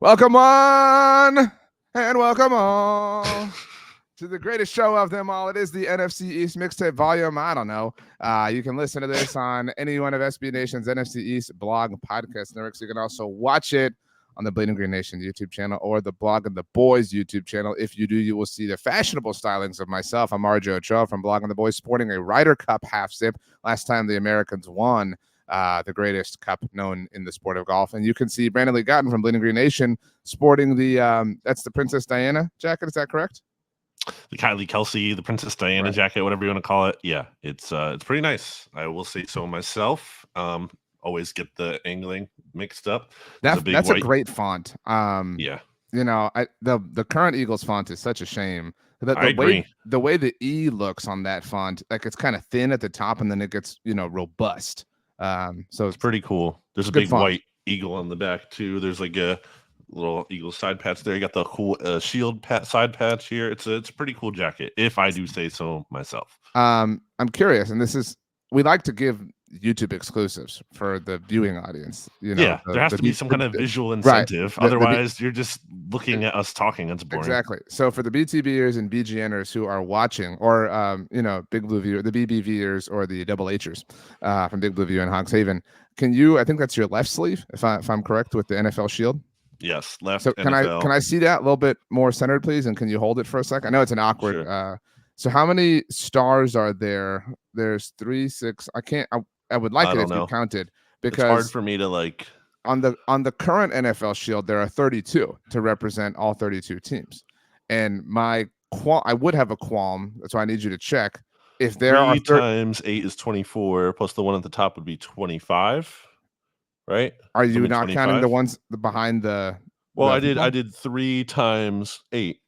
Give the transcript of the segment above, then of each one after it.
Welcome on and welcome all to the greatest show of them all. It is the NFC East Mixtape Volume. I don't know. You can listen to this on any one of SB Nation's NFC East blog podcast networks. You can also watch it on the Bleeding Green Nation YouTube channel or the Blog of the Boys YouTube channel. If you do, you will see the fashionable stylings of myself. I'm Ochoa from Blog of the Boys, sporting a Ryder Cup half zip. Last time the Americans won the greatest cup known in the sport of golf. And you can see Brandon Lee Gowton from Bleeding Green Nation sporting the that's the Princess Diana jacket. Is that correct? The Kylie Kelsey, the Princess Diana jacket, whatever you want to call it. Yeah, it's pretty nice. I will say so myself. Always get the angling mixed up. That's a great font. Yeah. You know, the current Eagles font is such a shame. I agree. The way the E looks on that font, like it's kind of thin at the top and then it gets, robust. So it's pretty cool. There's a big white eagle on the back too. There's like a little eagle side patch there. You got the cool shield side patch here. It's a pretty cool jacket, if I do say so myself. I'm curious, and we like to give YouTube exclusives for the viewing audience. There has to be some kind of visual incentive. Right. Otherwise, you're just looking at us talking. It's boring. Exactly. So for the BTBers and BGNers who are watching, or Big Blue View, the BBVers or the Double Hers from Big Blue View and Hogs Haven, can you? I think that's your left sleeve, if I'm correct, with the NFL shield. Yes, left. So can I see that a little bit more centered, please? And can you hold it for a sec? I know it's an awkward. Sure. So how many stars are there? There's 3, 6. I would like it if you counted, because it's hard for me to like. On the current NFL shield, there are 32 to represent all 32 teams, and I would have a qualm. So I need you to check if there are 3 times 8 is 24, plus the one at the top would be 25. Right? Are you not 25? Counting the ones behind the? Well, I did 3 times 8.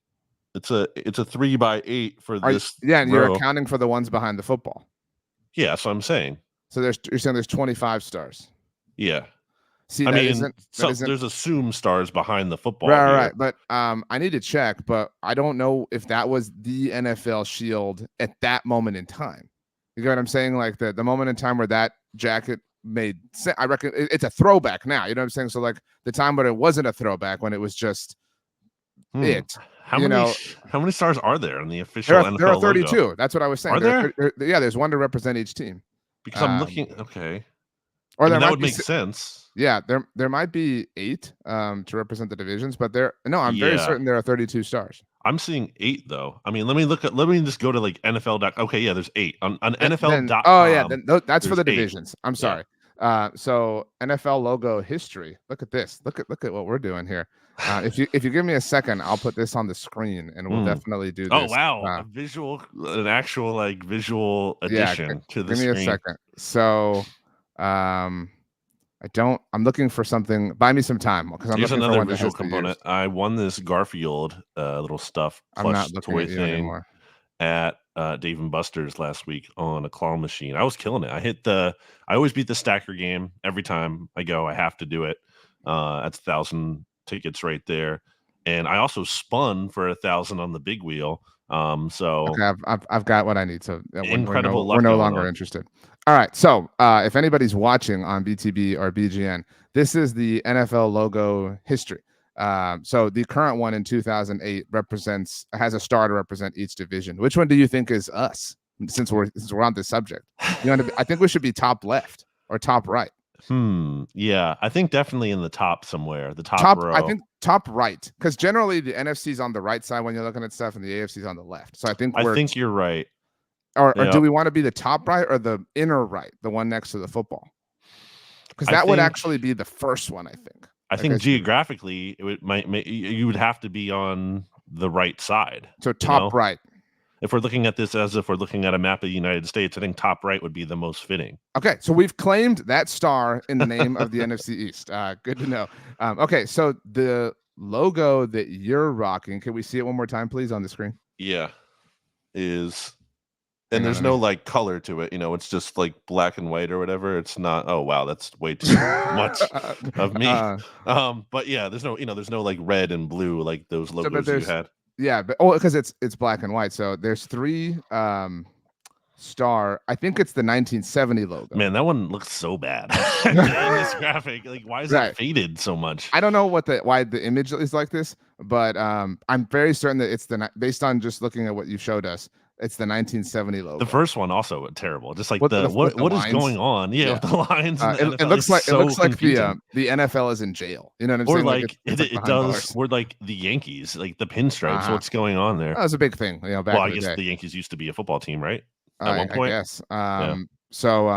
It's a 3 by 8 for this. And you're accounting for the ones behind the football. Yeah, so I'm saying. So you're saying there's 25 stars. Yeah. See, there's assumed stars behind the football. Right. But I need to check, but I don't know if that was the NFL shield at that moment in time. You get what I'm saying? Like the moment in time where that jacket made sense. I reckon it's a throwback now. You know what I'm saying? So like the time when it wasn't a throwback, when it was just it. How many stars are there in the official NFL There are 32. Logo? That's what I was saying. Are there? There's one to represent each team. Because I'm looking. Okay. Or that would make sense. Yeah, there might be 8 to represent the divisions, but I'm very certain there are 32 stars. I'm seeing 8 though. I mean, let me just go to like NFL. Okay, yeah, there's 8 on NFL.com. Oh yeah, that's for the divisions. I'm sorry. Yeah. So NFL logo history. Look at this. Look at what we're doing here. If you give me a second, I'll put this on the screen and we'll definitely do this. Oh wow, an actual like visual addition to the screen. Give me a second. So I'm looking for something. Buy me some time because I'm looking another for visual component. I won this Garfield little stuff plush toy thing anymore at Dave and Buster's last week on a claw machine. I was killing it. I always beat the stacker game every time I go. I have to do it. That's 1,000 tickets right there, and I also spun for 1,000 on the big wheel. So okay, I've got what I need. So incredible. We're no longer interested. All right. So if anybody's watching on BTB or BGN, this is the NFL logo history. So the current one in 2008 has a star to represent each division. Which one do you think is us? Since we're on this subject, I think we should be top left or top right. Yeah, I think definitely in the top somewhere. The top row. I think top right, because generally the NFC is on the right side when you're looking at stuff, and the AFC is on the left. So I think you're right. Or do we want to be the top right or the inner right, the one next to the football? Because that would actually be the first one, I think. I think geographically, you would have to be on the right side. So top right. If we're looking at this as if we're looking at a map of the United States, I think top right would be the most fitting. Okay, so we've claimed that star in the name of the NFC East. Good to know. Okay, so the logo that you're rocking, can we see it one more time, please, on the screen? Yeah, and there's no like color to it. It's just like black and white or whatever. It's not. Oh wow, that's way too much of me. But yeah, there's no like red and blue like those logos you had. Yeah, but because it's black and white. So there's 3 star. I think it's the 1970 logo. Man, that one looks so bad in this graphic. Like, why is it faded so much? I don't know why the image is like this, but I'm very certain that it's based on just looking at what you showed us. It's the 1970 logo. The first one also terrible. Just like what is going on? Yeah, with the lines. It looks like the NFL is in jail. You know what I'm saying? Or like it does. Or like the Yankees, like the pinstripes. What's going on there? That was a big thing. You know, back I guess the Yankees used to be a football team, right? At one point, I guess. So,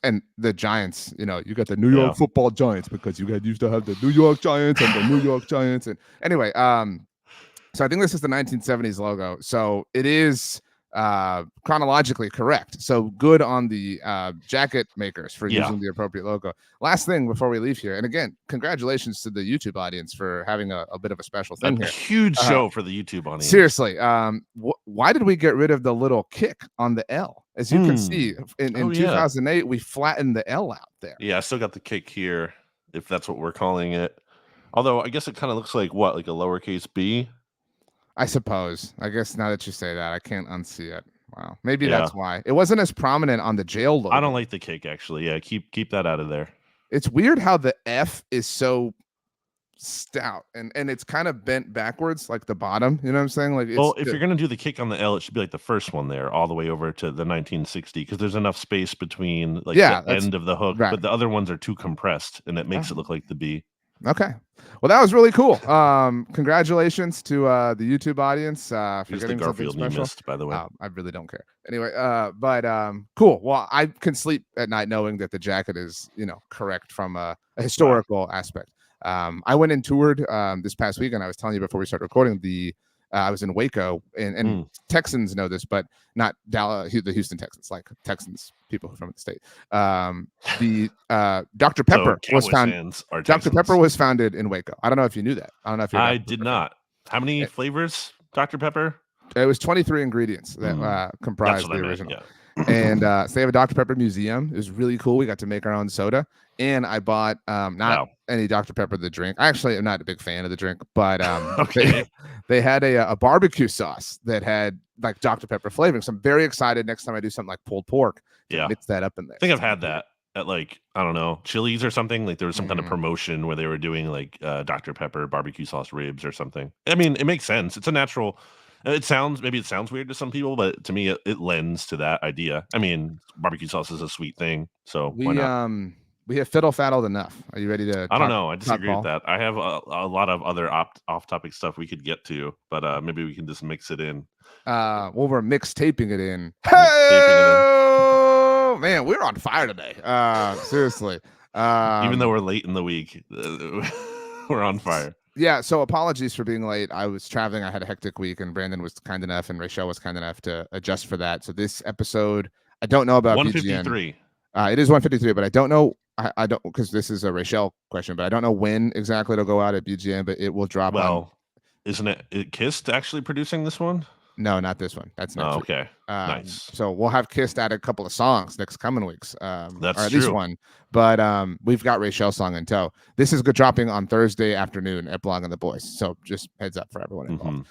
and the Giants, you know, you got the New York Football Giants because you used to have the New York Giants and the New York Giants. And anyway, so I think this is the 1970s logo. So it is chronologically correct. So good on the jacket makers for using the appropriate logo. Last thing before we leave here, and again, congratulations to the YouTube audience for having a bit of a special thing here. Huge show for the YouTube audience. Seriously, why did we get rid of the little kick on the L? As you can see, in 2008, we flattened the L out there. Yeah, I still got the kick here, if that's what we're calling it. Although I guess it kind of looks like what, like a lowercase b? I suppose. I guess now that you say that, I can't unsee it. Wow. Maybe that's why. It wasn't as prominent on the jail logo. I don't like the kick, actually. Yeah, keep that out of there. It's weird how the F is so stout and it's kind of bent backwards, like the bottom. You know what I'm saying? Like, if you're gonna do the kick on the L, it should be like the first one there, all the way over to the 1960, because there's enough space between like the end of the hook, but the other ones are too compressed, and it makes it look like the B. Okay. Well, that was really cool. Congratulations to the YouTube audience for getting something special. You missed, by the way. I really don't care. Anyway, but cool. Well, I can sleep at night knowing that the jacket is, you know, correct from a historical aspect. I went and toured this past weekend. I was telling you before we started recording, I was in Waco, and Texans know this, but not Dallas, the Houston Texans, like Texans, people from the state. The Dr. Pepper was founded. Dr. Pepper was founded in Waco. I don't know if you knew that. I don't know if you. I did not. How many flavors, Dr. Pepper? It was 23 ingredients that comprised the original. And so they have a Dr. Pepper museum. It was really cool. We got to make our own soda. And I bought not any Dr. Pepper the drink. I actually am not a big fan of the drink, but they had a barbecue sauce that had like Dr. Pepper flavoring. So I'm very excited next time I do something like pulled pork to mix that up in there. I think I've had that at like, I don't know, Chili's or something. Like there was some kind of promotion where they were doing like Dr. Pepper barbecue sauce ribs or something. I mean, it makes sense. It's a natural. It sounds weird to some people, but to me, it lends to that idea. I mean, barbecue sauce is a sweet thing, so why not? We have fiddle-faddled enough. Are you ready to? I don't know. I disagree with that. I have a lot of other off-topic stuff we could get to, but maybe we can just mix it in. Well, we're mixtaping it in. Hey, man, we're on fire today. Seriously. Even though we're late in the week, we're on fire. Yeah, so apologies for being late. I was traveling. I had a hectic week, and Brandon was kind enough, and Rachel was kind enough to adjust for that. So this episode, I don't know about 153. It is 153, but I don't know. I don't, because this is a Rachel question, but I don't know when exactly it'll go out at BGN, but it will drop. Well, isn't it Kist actually producing this one? No, not this one. That's next week. Okay. Nice. So we'll have Kist add a couple of songs next coming weeks. That's or at least one. But we've got Rachel's song in tow. This is dropping on Thursday afternoon at Blog and the Boys. So just heads up for everyone involved.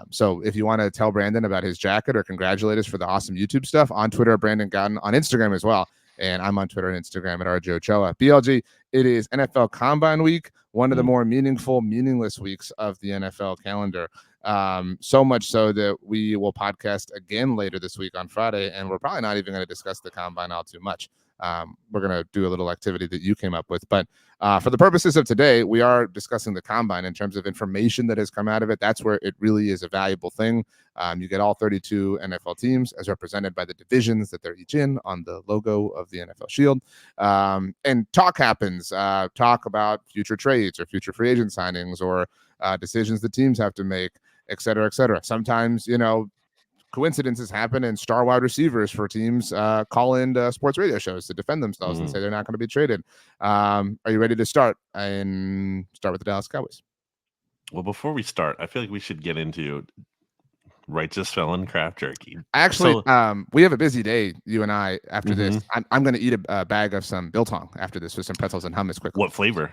So if you want to tell Brandon about his jacket or congratulate us for the awesome YouTube stuff, on Twitter, Brandon Gowton, on Instagram as well. And I'm on Twitter and Instagram at RJ Ochoa. BLG, it is NFL Combine Week, one of the more meaningless weeks of the NFL calendar. So much so that we will podcast again later this week on Friday, and we're probably not even going to discuss the Combine all too much. We're going to do a little activity that you came up with. But for the purposes of today, we are discussing the Combine in terms of information that has come out of it. That's where it really is a valuable thing. You get all 32 NFL teams as represented by the divisions that they're each in on the logo of the NFL shield. And talk happens. Talk about future trades or future free agent signings or decisions the teams have to make, et cetera, et cetera. Sometimes, coincidences happen and star wide receivers for teams call in sports radio shows to defend themselves and say they're not going to be traded. Are you ready to start? And start with the Dallas Cowboys. Well, before we start, I feel like we should get into Righteous Felon Craft Jerky. Actually, we have a busy day, you and I, after this. I'm going to eat a bag of some biltong after this with some pretzels and hummus quickly. What flavor?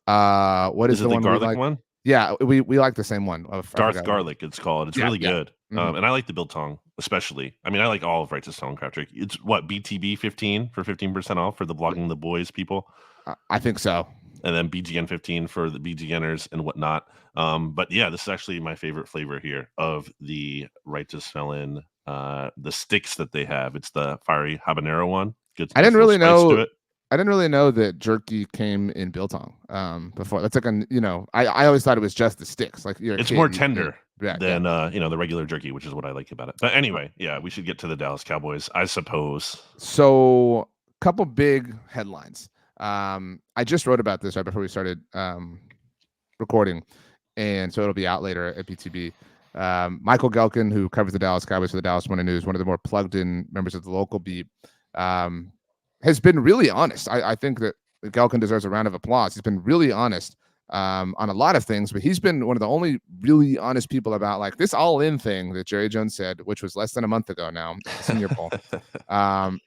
What is the one garlic one? Yeah, we like the same one. Darth Garlic, it's called. It's really good. And I like the biltong, especially. I mean, I like all of Righteous Felon Craft Jerky. It's what, BTB 15 for 15% off for the Blogging the Boys people? I think so. And then BGN 15 for the BGNers and whatnot. But yeah, this is actually my favorite flavor here of the Righteous Felon. The sticks that they have. It's the fiery habanero one. Good. I didn't really know. I didn't really know that jerky came in biltong before. That's like I always thought it was just the sticks. Like it's more tender than the regular jerky, which is what I like about it. But anyway, yeah, we should get to the Dallas Cowboys, I suppose. So, couple big headlines. I just wrote about this right before we started recording, and so it'll be out later at BTB. Michael Gowton, who covers the Dallas Cowboys for the Dallas Morning News, one of the more plugged-in members of the local beat, has been really honest. I think that Gowton deserves a round of applause. He's been really honest on a lot of things, but he's been one of the only really honest people about like this all-in thing that Jerry Jones said, which was less than a month ago now, Senior Bowl.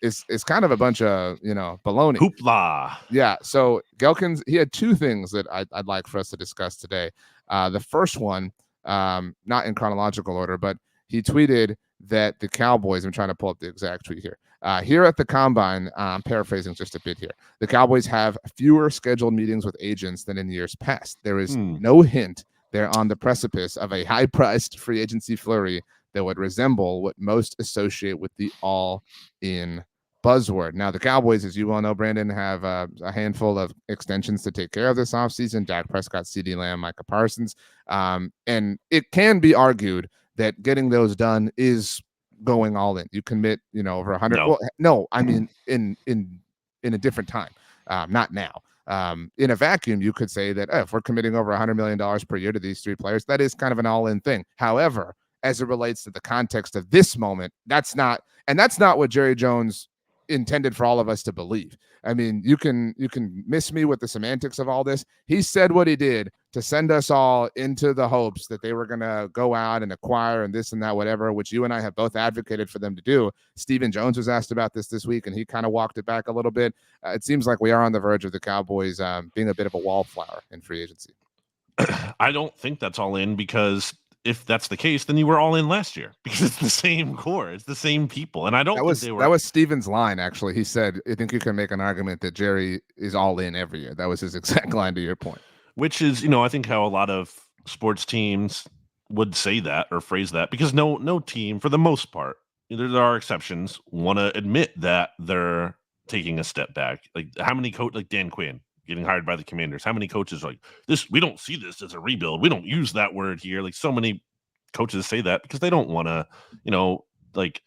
Is kind of a bunch of baloney. Hoopla. Yeah. So Gowton, he had two things that I'd like for us to discuss today. The first one, not in chronological order, but he tweeted that the Cowboys, I'm trying to pull up the exact tweet here. Here at the Combine, I'm paraphrasing just a bit here. The Cowboys have fewer scheduled meetings with agents than in years past. There is no hint they're on the precipice of a high-priced free agency flurry that would resemble what most associate with the all-in buzzword. Now, the Cowboys, as you well know, Brandon, have a handful of extensions to take care of this offseason. Dak Prescott, CeeDee Lamb, Micah Parsons. And it can be argued that getting those done is going all in. You commit, over 100. No. Well, no, I mean in a different time, not now. In a vacuum, you could say that if we're committing over $100 million per year to these three players, that is kind of an all-in thing. However, as it relates to the context of this moment, that's not what Jerry Jones intended for all of us to believe. I mean, you can miss me with the semantics of all this. He said what he did to send us all into the hopes that they were going to go out and acquire and this and that, whatever, which you and I have both advocated for them to do. Stephen Jones was asked about this week, and he kind of walked it back a little bit. It seems like we are on the verge of the Cowboys being a bit of a wallflower in free agency. I don't think that's all in, because if that's the case, then you were all in last year, because it's the same core, it's the same people, and I don't think they were. That was Steven's line, actually. He said, "I think you can make an argument that Jerry is all in every year." That was his exact line to your point. Which is, I think how a lot of sports teams would say that or phrase that, because no team, for the most part, there are exceptions, want to admit that they're taking a step back. Like how many like Dan Quinn getting hired by the Commanders, how many coaches are like this? We don't see this as a rebuild. We don't use that word here. Like so many coaches say that because they don't want to, like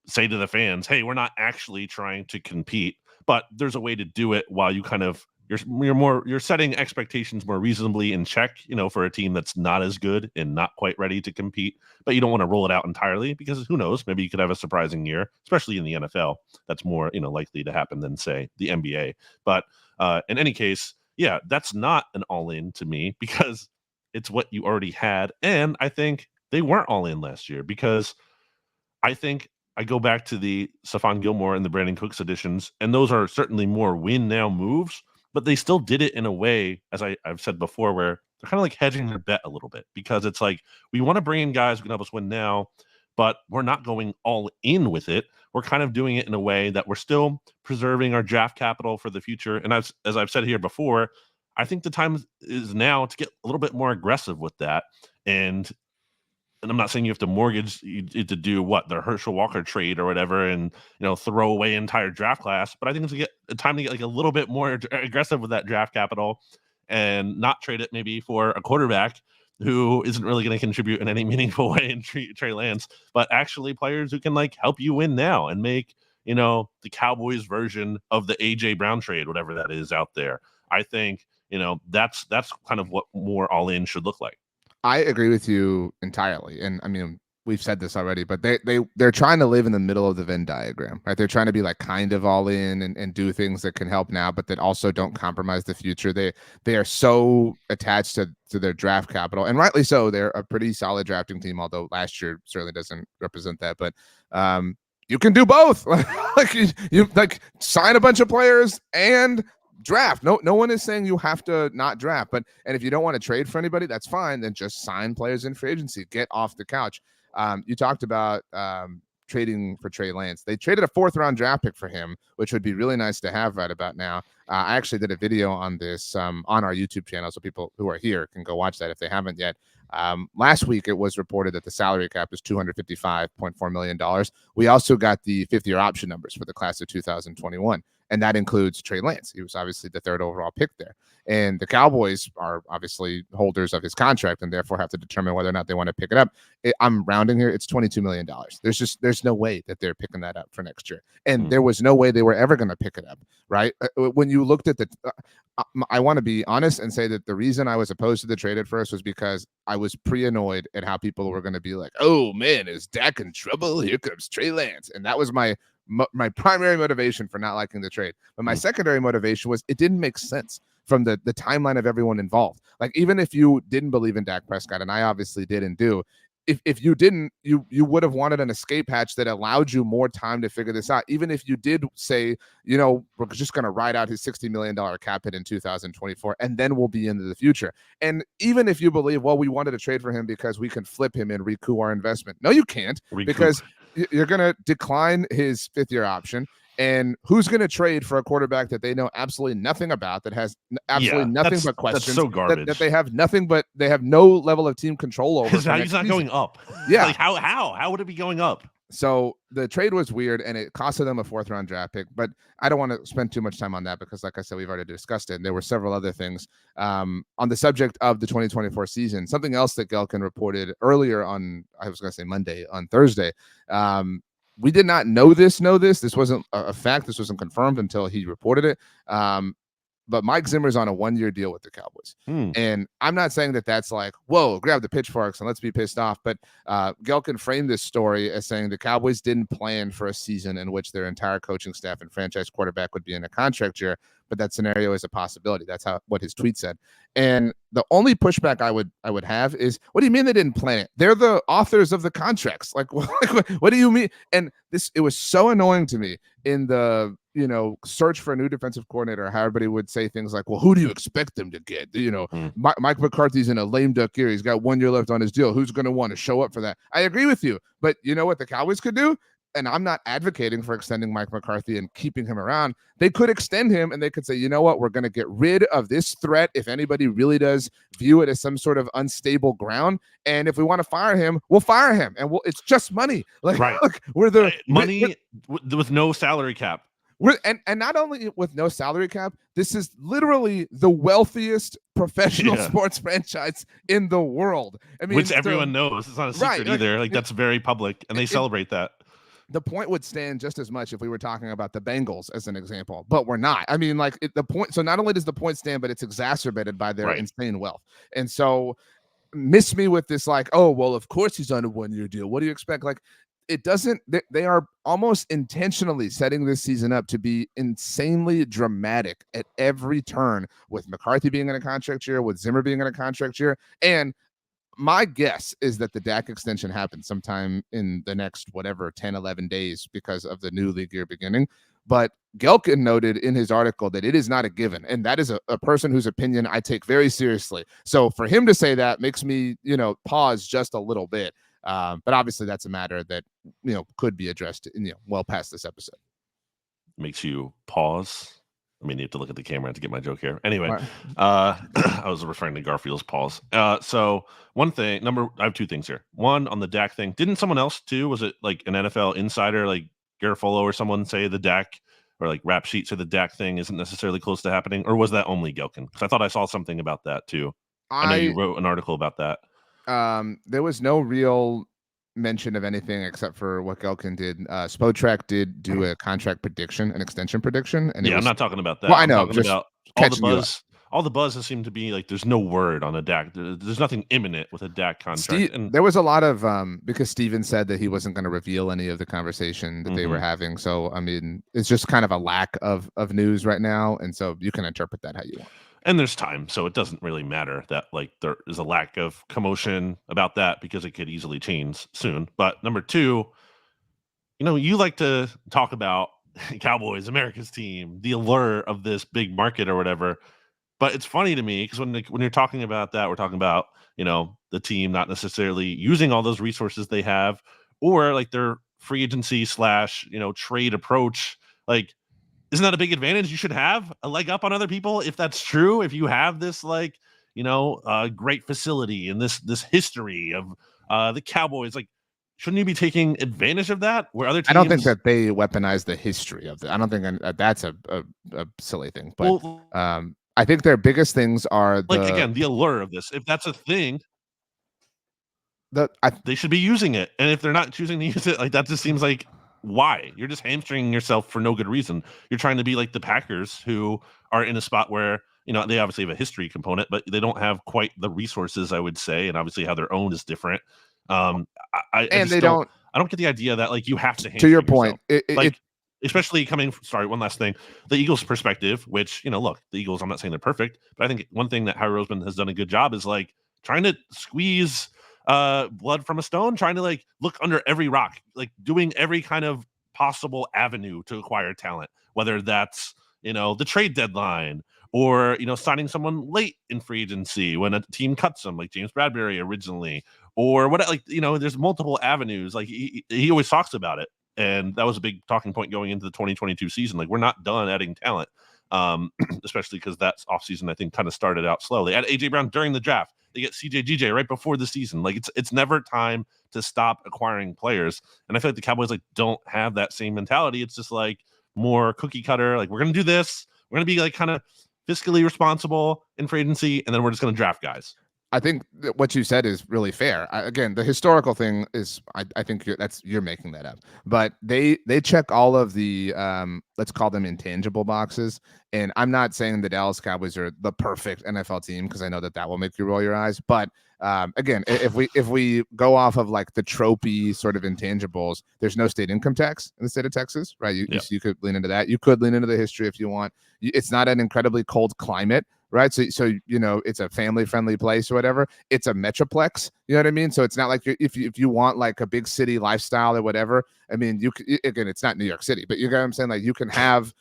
say to the fans, hey, we're not actually trying to compete, but there's a way to do it while you kind of you're setting expectations more reasonably in check, for a team that's not as good and not quite ready to compete, but you don't want to roll it out entirely, because who knows, maybe you could have a surprising year, especially in the NFL. That's more, likely to happen than say the NBA. But in any case, yeah, that's not an all-in to me, because it's what you already had. And I think they weren't all in last year, because I think I go back to the Stephon Gilmore and the Brandon Cooks editions, and those are certainly more win now moves, but they still did it in a way, as I've said before, where they're kind of like hedging their bet a little bit, because it's like, we want to bring in guys who can help us win now, but we're not going all in with it. We're kind of doing it in a way that we're still preserving our draft capital for the future. And as I've said here before, I think the time is now to get a little bit more aggressive with that. And I'm not saying you have to mortgage to do the Herschel Walker trade or whatever, and throw away entire draft class. But I think it's time to get like a little bit more aggressive with that draft capital, and not trade it maybe for a quarterback who isn't really going to contribute in any meaningful way in Trey Lance, but actually players who can like help you win now and make the Cowboys version of the AJ Brown trade, whatever that is out there. I think that's kind of what more all in should look like. I agree with you entirely. And I mean, we've said this already, but they're trying to live in the middle of the Venn diagram, right? They're trying to be like kind of all in and do things that can help now, but that also don't compromise the future. They are so attached to their draft capital, and rightly so. They're a pretty solid drafting team, although last year certainly doesn't represent that. But you can do both. Like you like sign a bunch of players and draft. No one is saying you have to not draft, and if you don't want to trade for anybody, that's fine. Then just sign players in free agency. Get off the couch. You talked about trading for Trey Lance. They traded a 4th-round draft pick for him, which would be really nice to have right about now. I actually did a video on this on our YouTube channel, so people who are here can go watch that if they haven't yet. Last week, it was reported that the salary cap is $255.4 million. We also got the 5th-year option numbers for the class of 2021, and that includes Trey Lance. He was obviously the 3rd overall pick there. And the Cowboys are obviously holders of his contract and therefore have to determine whether or not they want to pick it up. I'm rounding here. It's $22 million. There's no way that they're picking that up for next year. And there was no way they were ever going to pick it up, right? When you looked at the I want to be honest and say that the reason I was opposed to the trade at first was because I was pre-annoyed at how people were going to be like, oh, man, is Dak in trouble? Here comes Trey Lance. And that was my primary motivation for not liking the trade. But my secondary motivation was it didn't make sense from the timeline of everyone involved. Like, even if you didn't believe in Dak Prescott, and I obviously did and do, if you didn't, you would have wanted an escape hatch that allowed you more time to figure this out. Even if you did say, we're just going to ride out his $60 million cap hit in 2024, and then we'll be into the future. And even if you believe, well, we wanted to trade for him because we can flip him and recoup our investment. No, you can't, because you're going to decline his 5th-year option. And who's going to trade for a quarterback that they know absolutely nothing about, that has absolutely nothing but questions? That's so garbage. That they have they have no level of team control over. His value's not going up. Yeah. Like how would it be going up? So the trade was weird, and it costed them a 4th-round draft pick. But I don't want to spend too much time on that because, like I said, we've already discussed it. And there were several other things on the subject of the 2024 season. Something else that Gowton reported earlier on, I was going to say Monday, on Thursday. We did not know this. This wasn't a fact. This wasn't confirmed until he reported it. But Mike Zimmer's on a 1-year deal with the Cowboys. And I'm not saying that that's like, whoa, grab the pitchforks and let's be pissed off. But Gowton framed this story as saying the Cowboys didn't plan for a season in which their entire coaching staff and franchise quarterback would be in a contract year. But that scenario is a possibility. That's what his tweet said. And the only pushback I would have is, what do you mean they didn't plan it? They're the authors of the contracts. Like, what do you mean? And it was so annoying to me in the search for a new defensive coordinator, how everybody would say things like, well, who do you expect them to get? Mike McCarthy's in a lame duck year. He's got 1 year left on his deal. Who's going to want to show up for that? I agree with you. But you know what the Cowboys could do? And I'm not advocating for extending Mike McCarthy and keeping him around. They could extend him and they could say, you know what, we're going to get rid of this threat if anybody really does view it as some sort of unstable ground. And if we want to fire him, we'll fire him. And it's just money. Like, right. Look, we're the money with no salary cap. And not only with no salary cap, this is literally the wealthiest professional sports franchise in the world. I mean, which everyone knows. It's not a secret either. Like, that's very public, and they celebrate that. The point would stand just as much if we were talking about the Bengals as an example, but we're not. I mean, like, the point. So not only does the point stand, but it's exacerbated by their insane wealth. And so miss me with this, like, oh, well, of course he's on a 1-year deal. What do you expect? Like, it doesn't. They are almost intentionally setting this season up to be insanely dramatic at every turn, with McCarthy being in a contract year, with Zimmer being in a contract year. And my guess is that the Dak extension happens sometime in the next 10, 11 days because of the new league year beginning. But Gowton noted in his article that it is not a given. And that is a person whose opinion I take very seriously. So for him to say that makes me, pause just a little bit. But obviously that's a matter that, could be addressed, well past this episode. Makes you pause. I mean, you have to look at the camera to get my joke here. Anyway, I was referring to Garfield's pause. So one thing, I have 2 things here. One, on the Dak thing, didn't someone else too? Was it like an NFL insider, like Garofalo or someone, say the Dak, or like Rap Sheet, say the Dak thing isn't necessarily close to happening? Or was that only Gowton? Because I thought I saw something about that too. I know you wrote an article about that. There was no real mention of anything except for what Gowton did. Spotrac did do a contract prediction, an extension prediction. And I'm not talking about that. Well, I know. Just about all the buzz. All the buzz has seemed to be like there's no word on a Dak. There's nothing imminent with a Dak contract. There was a lot of because Steven said that he wasn't going to reveal any of the conversation that they were having. So I mean, it's just kind of a lack of news right now, and so you can interpret that how you want. And there's time, so it doesn't really matter that like there is a lack of commotion about that because it could easily change soon. But number 2, you like to talk about Cowboys, America's team, the allure of this big market or whatever. But it's funny to me because when you're talking about that, we're talking about, the team not necessarily using all those resources they have, or like their free agency / trade approach. Like, isn't that a big advantage? You should have a leg up on other people if that's true. If you have this great facility and this history of the Cowboys, like, shouldn't you be taking advantage of that? Where other teams, I don't think that they weaponize the history of it. I don't think that's a silly thing. But I think their biggest things are the allure of this. If that's a thing, they should be using it. And if they're not choosing to use it, like, that just seems like, why? You're just hamstringing yourself for no good reason. You're trying to be like the Packers, who are in a spot where, they obviously have a history component, but they don't have quite the resources, I would say, and obviously how their own is different. I don't get the idea that, like, you have to your point, especially coming one last thing, the Eagles' perspective, which, look, the Eagles, I'm not saying they're perfect, but I think one thing that Howie Roseman has done a good job is, like, trying to squeeze blood from a stone, trying to, like, look under every rock, like, doing every kind of possible avenue to acquire talent, whether that's, the trade deadline, or, signing someone late in free agency when a team cuts them, like James Bradbury originally, or what, like, there's multiple avenues. Like, he always talks about it. And that was a big talking point going into the 2022 season. Like, we're not done adding talent, especially because that offseason, I think, kind of started out slow. They had A.J. Brown during the draft. They get CJ right before the season. Like, it's never time to stop acquiring players. And I feel like the Cowboys, like, don't have that same mentality. It's just, like, more cookie cutter. Like, we're going to do this. We're going to be, like, kind of fiscally responsible in free agency, and then we're just going to draft guys. I think what you said is really fair. Again, the historical thing is, I think you're making that up. But they check all of the let's call them intangible boxes. And I'm not saying the Dallas Cowboys are the perfect NFL team, because I know that will make you roll your eyes. But again, if we go off of, like, the tropey sort of intangibles, there's no state income tax in the state of Texas, right? You could lean into that. You could lean into the history if you want. It's not an incredibly cold climate, right? So it's a family-friendly place or whatever. It's a metroplex, you know what I mean? So it's not like if you want, like, a big city lifestyle or whatever. I mean, again, it's not New York City, but you get what I'm saying? Like, you can have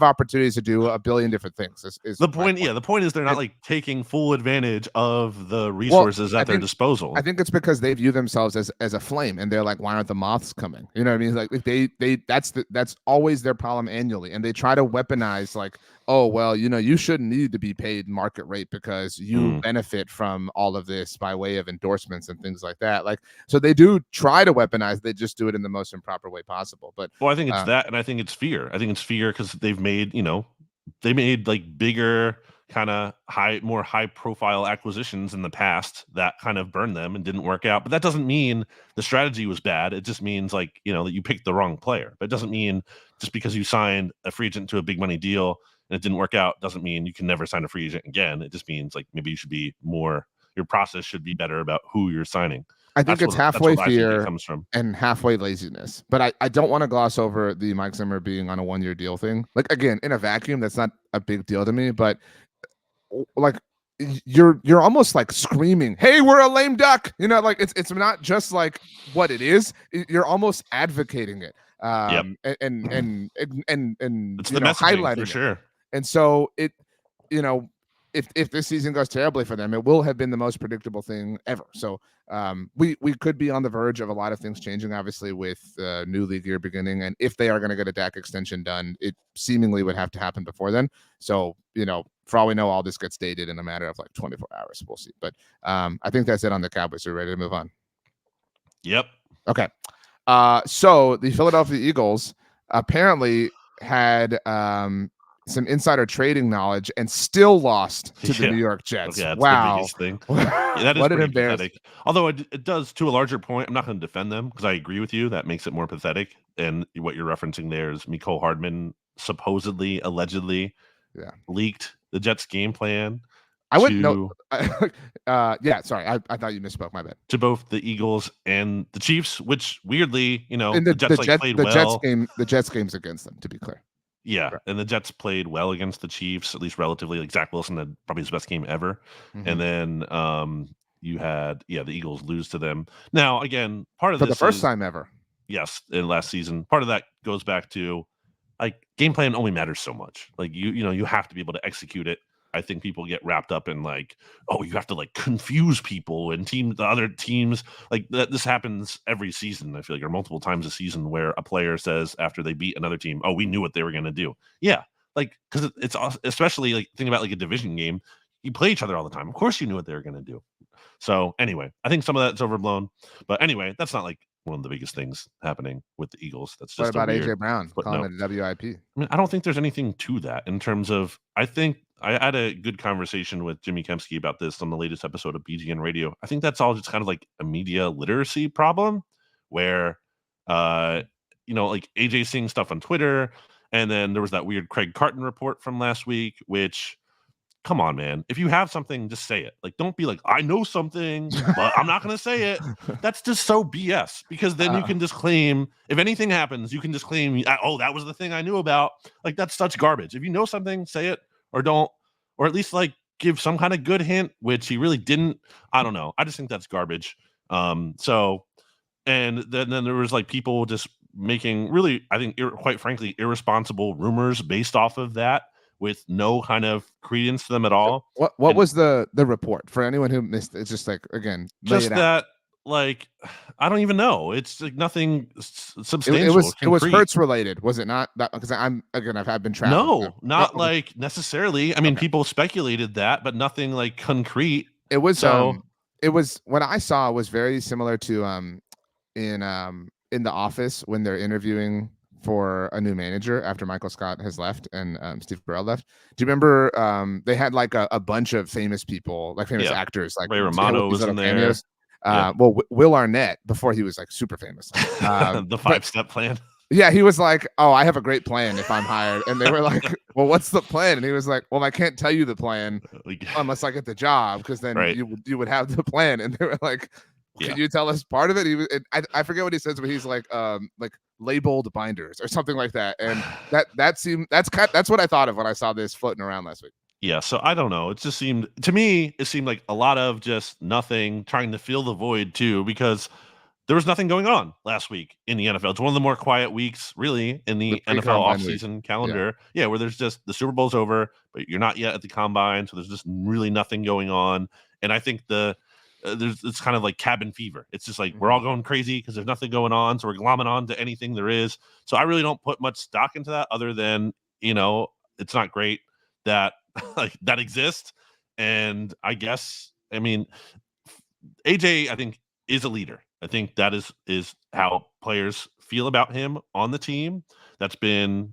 opportunities to do a billion different things. Is the point. Yeah, the point is they're not, like, taking full advantage of the resources at their disposal. I think it's because they view themselves as a flame, and they're like, why aren't the moths coming? You know what I mean? Like, that's always their problem annually, and they try to weaponize, like, oh, well, you shouldn't need to be paid market rate because you benefit from all of this by way of endorsements and things like that. Like, so they do try to weaponize. They just do it in the most improper way possible. But I think it's that, and I think it's fear. I think it's fear because they've made, like, bigger, kind of more high profile acquisitions in the past that kind of burned them and didn't work out. But that doesn't mean the strategy was bad. It just means, like, that you picked the wrong player. But it doesn't mean just because you signed a free agent to a big money deal and it didn't work out doesn't mean you can never sign a free agent again. It just means, like, maybe you should be your process should be better about who you're signing. I think it's halfway fear and halfway laziness. But I don't want to gloss over the Mike Zimmer being on a 1-year deal thing. Like, again, in a vacuum, that's not a big deal to me. But, like, you're almost, like, screaming, "Hey, we're a lame duck!" Like, it's not just, like, what it is. You're almost advocating it, and it's the messaging, highlighting for sure. And so if this season goes terribly for them, it will have been the most predictable thing ever. So we could be on the verge of a lot of things changing, obviously, with new league year beginning. And if they are going to get a Dak extension done, it seemingly would have to happen before then. So, for all we know, all this gets dated in a matter of, like, 24 hours. We'll see. But I think that's it on the Cowboys. We're ready to move on. Yep. Okay. So the Philadelphia Eagles apparently had some insider trading knowledge and still lost to the New York Jets. Yeah, wow. The biggest thing. That is what pretty pathetic. Although it does, to a larger point, I'm not going to defend them because I agree with you. That makes it more pathetic. And what you're referencing there is Mecole Hardman supposedly, allegedly leaked the Jets game plan. I wouldn't know. Yeah, sorry. I thought you misspoke. My bad. To both the Eagles and the Chiefs, which weirdly, the Jets played well. The Jets game's against them, to be clear. Yeah, right. And the Jets played well against the Chiefs, at least relatively. Like, Zach Wilson had probably his best game ever. Mm-hmm. And then you had the Eagles lose to them. Now, again, part of for this the first time ever. Yes, in last season. Part of that goes back to, like, game plan only matters so much. Like, you have to be able to execute it I think people get wrapped up in like, oh, you have to like confuse people and the other teams. Like this happens every season, I feel like, or multiple times a season where a player says after they beat another team, oh, we knew what they were going to do. Yeah. Like, because it's especially like think about like a division game. You play each other all the time. Of course you knew what they were going to do. So anyway, I think some of that's overblown. But anyway, that's not like one of the biggest things happening with the Eagles. That's just what about AJ Brown calling it a WIP? I mean, I don't think there's anything to that in terms of. I think I had a good conversation with Jimmy Kempski about this on the latest episode of BGN Radio. I think that's all just kind of like a media literacy problem, where, like AJ seeing stuff on Twitter, and then there was that weird Craig Carton report from last week, which. Come on, man. If you have something, just say it. Like, don't be like, I know something, but I'm not going to say it. That's just so BS, because then you can just claim, if anything happens, you can just claim, oh, that was the thing I knew about. Like, that's such garbage. If you know something, say it, or don't, or at least like give some kind of good hint, which he really didn't. I don't know. I just think that's garbage. And then there was like people just making really, I think, quite frankly, irresponsible rumors based off of that, with no kind of credence to them at all. What was the report for anyone who missed it? It's just like, again, just that, like, I don't even know. It's like nothing substantial. It was Hurts related, was it not? That because I've been traveling. No, not like necessarily. I mean, people speculated that, but nothing like concrete. It was what I saw was very similar to in The Office when they're interviewing for a new manager after Michael Scott has left and Steve Carell left. Do you remember they had like a bunch of famous people, like famous actors, like Ray Romano was in there. Well, Will Arnett, before he was like super famous. The 5-step plan. Yeah, he was like, oh, I have a great plan if I'm hired. And they were like, well, what's the plan? And he was like, well, I can't tell you the plan unless I get the job, because then you would have the plan. And they were like, can you tell us part of it? He was, I forget what he says, but he's like labeled binders or something like that. And that's what I thought of when I saw this floating around last week. Yeah, so I don't know. It just seemed like a lot of just nothing, trying to fill the void too, because there was nothing going on last week in the NFL. It's one of the more quiet weeks, really, in the NFL offseason calendar. Yeah, where there's just the Super Bowl's over, but you're not yet at the combine, so there's just really nothing going on. And I think it's kind of like cabin fever. It's just like we're all going crazy because there's nothing going on, so we're glomming on to anything there is. So I really don't put much stock into that, other than it's not great that that exists. And I guess, I mean, AJ, I think, is a leader. I think that is how players feel about him on the team. That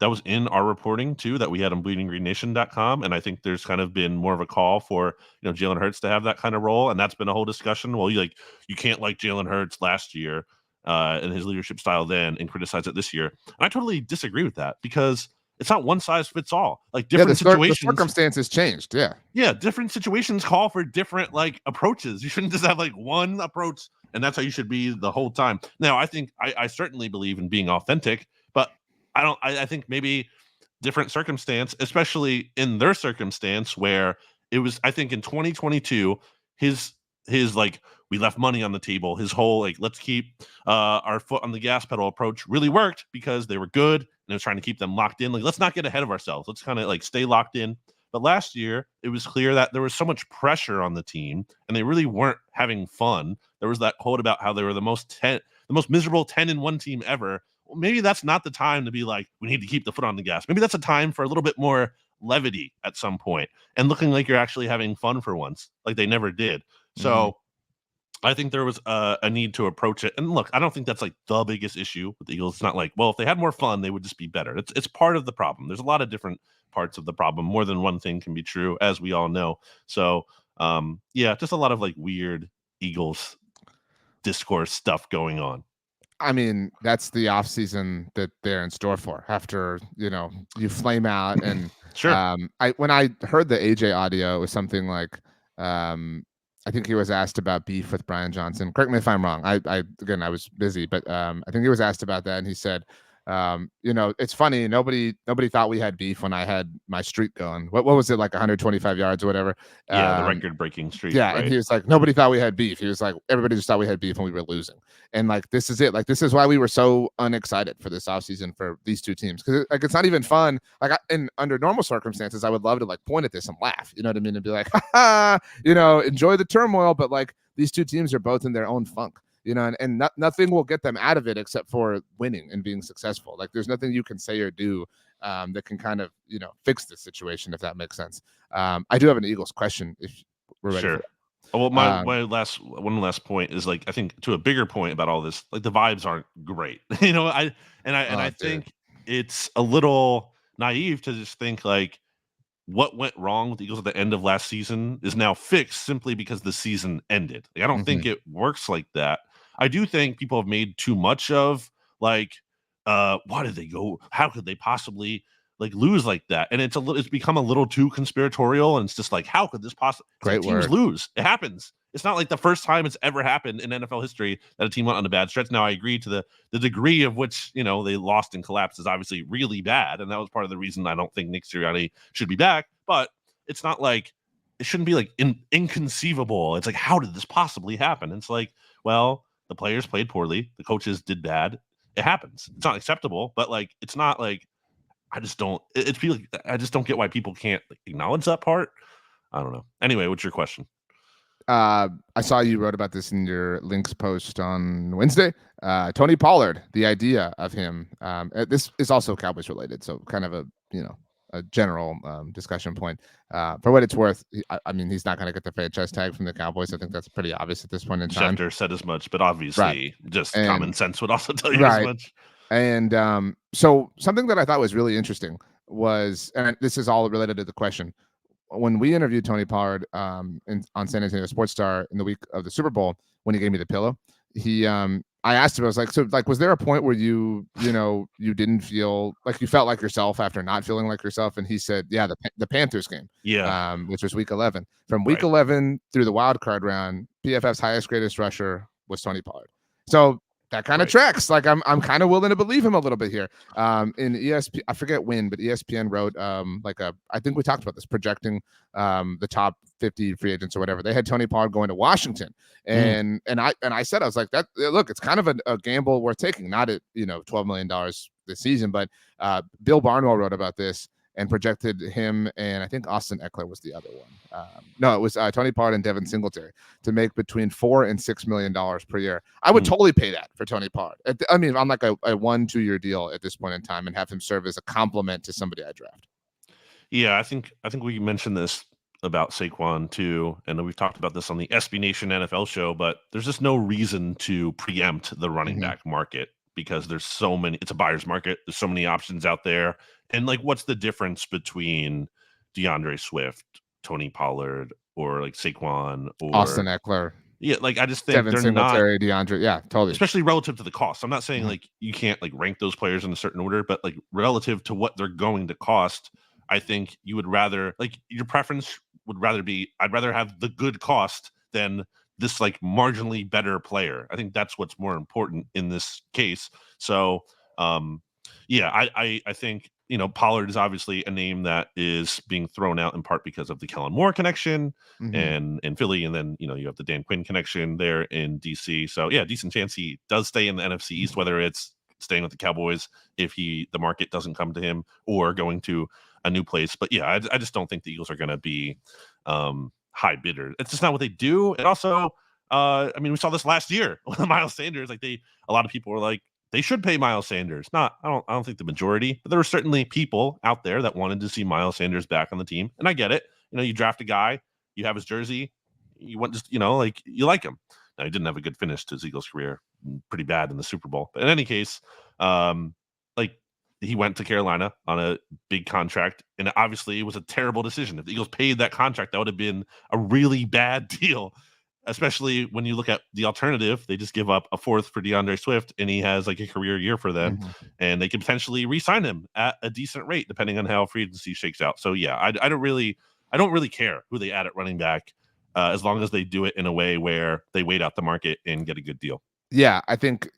was in our reporting too, that we had on bleedinggreennation.com. And I think there's kind of been more of a call for, Jalen Hurts to have that kind of role. And that's been a whole discussion. Well, you can't like Jalen Hurts last year and his leadership style then and criticize it this year. And I totally disagree with that, because it's not one size fits all. Like different situations, the circumstances changed. Yeah. Different situations call for different like approaches. You shouldn't just have like one approach, and that's how you should be the whole time. Now, I think I certainly believe in being authentic, but I think maybe different circumstance, especially in their circumstance, where it was, I think in 2022, his like, we left money on the table, his whole like, let's keep our foot on the gas pedal approach really worked, because they were good and it was trying to keep them locked in. Like, let's not get ahead of ourselves. Let's kind of like stay locked in. But last year, it was clear that there was so much pressure on the team and they really weren't having fun. There was that quote about how they were the most miserable 10-1 team ever. Well, maybe that's not the time to be like, we need to keep the foot on the gas. Maybe that's a time for a little bit more levity at some point and looking like you're actually having fun for once, like they never did. So I think there was a need to approach it. And look, I don't think that's like the biggest issue with the Eagles. It's not like, well, if they had more fun, they would just be better. It's part of the problem. There's a lot of different parts of the problem. More than one thing can be true, as we all know. So, just a lot of like weird Eagles discourse stuff going on. I mean, that's the offseason that they're in store for after, you flame out. And sure. When I heard the AJ audio, it was something like, I think he was asked about beef with Brian Johnson. Correct me if I'm wrong. I was busy, but I think he was asked about that, and he said, It's funny. Nobody thought we had beef when I had my streak going. What was it, like 125 yards or whatever? Yeah, the record-breaking streak. Yeah, right? And he was like, nobody thought we had beef. He was like, everybody just thought we had beef and we were losing. And like, this is it. Like, this is why we were so unexcited for this offseason for these two teams, because like it's not even fun. Like, under normal circumstances, I would love to like point at this and laugh. You know what I mean? And be like, ha, enjoy the turmoil. But like, these two teams are both in their own funk. And nothing will get them out of it except for winning and being successful. Like, there's nothing you can say or do that can kind of, fix the situation, if that makes sense. I do have an Eagles question if we're ready. Sure. Well, my one last point is, like, I think to a bigger point about all this, like, the vibes aren't great. I think it's a little naive to just think like what went wrong with the Eagles at the end of last season is now fixed simply because the season ended. Like, I don't think it works like that. I do think people have made too much of, like, why did they go? How could they possibly like lose like that? And it's become a little too conspiratorial, and it's just like, how could this possibly? Great teams lose? It happens. It's not like the first time it's ever happened in NFL history that a team went on a bad stretch. Now, I agree to the degree of which they lost and collapsed is obviously really bad, and that was part of the reason I don't think Nick Sirianni should be back. But it's not like it shouldn't be like inconceivable. It's like, how did this possibly happen? It's like, well, the players played poorly, the coaches did bad. It happens. It's not acceptable, but like, it's not like I just don't get why people can't like acknowledge that part. I don't know. Anyway, what's your question? I saw you wrote about this in your links post on Wednesday. Tony Pollard, the idea of him. This is also Cowboys related, so kind of a general discussion point. For what it's worth, I mean, he's not going to get the franchise tag from the Cowboys. I think that's pretty obvious at this point in time. Schefter said as much, but obviously just common sense would also tell you as much. And so something that I thought was really interesting was, and this is all related to the question, when we interviewed Tony Pollard on San Antonio Sports Star in the week of the Super Bowl, when he gave me the pillow, I asked him, I was like, so like, was there a point where you didn't feel like you felt like yourself after not feeling like yourself? And he said, yeah, the Panthers game, which was week 11. From week 11 through the wild card round, PFF's highest greatest rusher was Tony Pollard. So that kind of tracks. Like, I'm kind of willing to believe him a little bit here. In ESPN, I forget when, but ESPN wrote I think we talked about this, projecting the top 50 free agents or whatever. They had Tony Pollard going to Washington, and I said, I was like, that look, it's kind of a gamble worth taking. Not at $12 million this season, but Bill Barnwell wrote about this and projected him, and I think Austin Eckler was the other one. No, it was Tony Pollard and Devin Singletary to make between $4 and $6 million per year. I would totally pay that for Tony Pollard. I mean, on like a 1-2 year deal at this point in time, and have him serve as a compliment to somebody I draft. Yeah, I think we mentioned this about Saquon too, and we've talked about this on the SB Nation NFL show, but there's just no reason to preempt the running back market, because there's so many. It's a buyer's market. There's so many options out there. And like, what's the difference between DeAndre Swift, Tony Pollard, or like Saquon or Austin Eckler? Yeah, like, I just think Devin they're Singletary, not, DeAndre. Yeah, totally. especially relative to the cost. I'm not saying like you can't like rank those players in a certain order, but like relative to what they're going to cost, I think you would rather, like, your preference would rather be, I'd rather have the good cost than this like marginally better player. I think that's what's more important in this case. So I think Pollard is obviously a name that is being thrown out in part because of the Kellen Moore connection and in Philly, and then you have the Dan Quinn connection there in DC. So yeah, decent chance he does stay in the NFC East, whether it's staying with the Cowboys if the market doesn't come to him, or going to a new place. But yeah, I just don't think the Eagles are going to be high bidder. It's just not what they do. And also, I mean, we saw this last year with Miles Sanders. Like, a lot of people were like, they should pay Miles Sanders. I don't think the majority, but there were certainly people out there that wanted to see Miles Sanders back on the team. And I get it. You draft a guy, you have his jersey, you want just, like, you like him. Now, he didn't have a good finish to his Eagles career, pretty bad in the Super Bowl. But in any case, like, he went to Carolina on a big contract, and obviously it was a terrible decision. If the Eagles paid that contract, that would have been a really bad deal. Especially when you look at the alternative, they just give up a fourth for DeAndre Swift, and he has like a career year for them, and they could potentially re-sign him at a decent rate depending on how free agency shakes out. So yeah, I don't really care who they add at running back, as long as they do it in a way where they wait out the market and get a good deal. Yeah, I think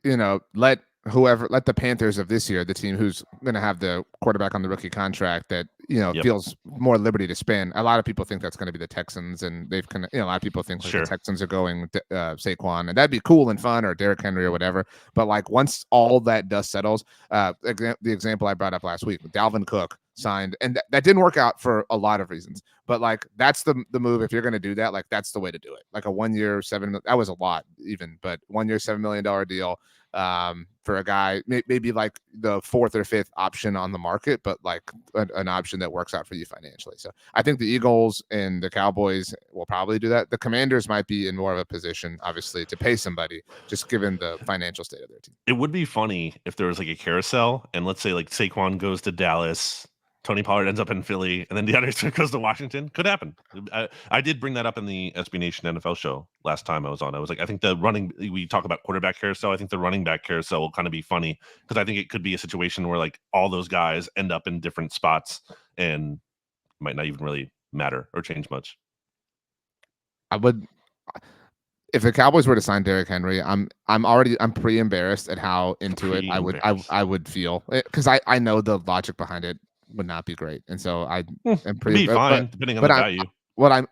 let whoever, let the Panthers of this year, the team who's going to have the quarterback on the rookie contract that, feels more liberty to spend. A lot of people think that's going to be the Texans, and they've kind of, a lot of people think like the Texans are going Saquon, and that'd be cool and fun, or Derrick Henry or whatever. But like once all that dust settles, the example I brought up last week, Dalvin Cook signed, and that didn't work out for a lot of reasons, but like that's the move. If you're going to do that, like that's the way to do it. Like a 1 year that was a lot even, but 1 year $7 million deal for a guy, maybe like the fourth or fifth option on the market, but like an option that works out for you financially. So I think the Eagles and the Cowboys will probably do that. The Commanders might be in more of a position, obviously, to pay somebody, just given the financial state of their team. It would be funny if there was like a carousel, and let's say like Saquon goes to Dallas, Tony Pollard ends up in Philly, and then DeAndre Swift goes to Washington. Could happen. I did bring that up in the SB Nation NFL show last time I was on. I was like, I think we talk about quarterback carousel. I think the running back carousel will kind of be funny, because I think it could be a situation where like all those guys end up in different spots and might not even really matter or change much. If the Cowboys were to sign Derrick Henry, I'm pretty embarrassed at how into it I would feel, because I know the logic behind it would not be great, and so I am pretty fine depending on the value.